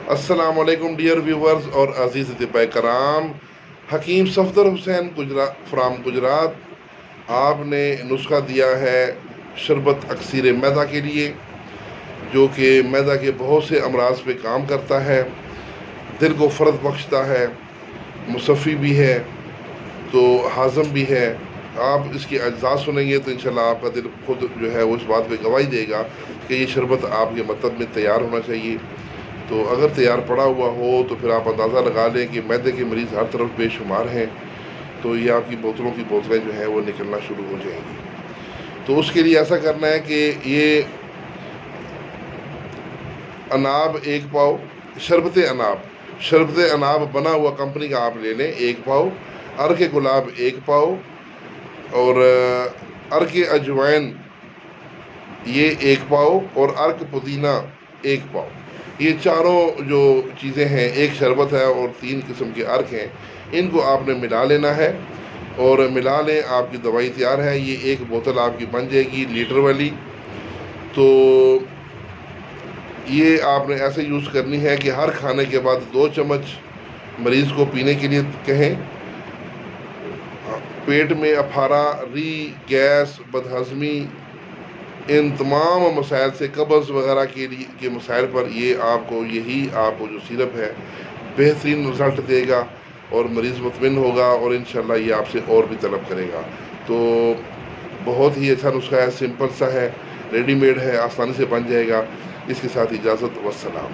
अस्सलाम वालेकुम dear viewers और अजीज़ अतिबाए कराम। हकीम सफदर हुसैन फ्राम गुजरात आपने नुस्खा दिया है शरबत अक्सीर मैदा के लिए, जो कि मैदा के बहुत से अमराज पे काम करता है, दिल को फ़र्द बख्शता है, मुसफ़ी भी है तो हाज़म भी है। आप इसके अज्जा सुनेंगे तो इंशाल्लाह आपका दिल खुद जो है वो इस बात पे गवाही देगा कि ये शरबत आपके मतलब में तैयार होना चाहिए। तो अगर तैयार पड़ा हुआ हो तो फिर आप अंदाज़ा लगा लें कि मैदे के मरीज़ हर तरफ बेशुमार हैं, तो ये आपकी बोतलों की बोतलें जो हैं वो निकलना शुरू हो जाएंगी। तो उसके लिए ऐसा करना है कि ये अनाब 1 पाव, शरबत अनाब बना हुआ कंपनी का आप ले लें 1 पाव, अर्क गुलाब 1 पाव और अर्क अजवाइन ये 1 पाव और अर्क पुदीना 1 पाव। ये चारों जो चीज़ें हैं, एक शरबत है और 3 किस्म के अर्क हैं, इनको आपने मिला लेना है और मिला लें, आपकी दवाई तैयार है। ये एक बोतल आपकी बन जाएगी लीटर वाली। तो ये आपने ऐसे यूज़ करनी है कि हर खाने के बाद 2 चम्मच मरीज़ को पीने के लिए कहें। पेट में अफारा, री, गैस, बदहज़मी, इन तमाम मसाइल से, कब्ज़ वगैरह के मसाइल पर ये आपको जो सिरप है बेहतरीन रिज़ल्ट देगा और मरीज़ मुतमिन होगा और इंशाल्लाह ये आपसे और भी तलब करेगा। तो बहुत ही अच्छा नुस्खा है, सिंपल सा है, रेडीमेड है, आसानी से बन जाएगा। इसके साथ इजाज़त, वस्सलाम।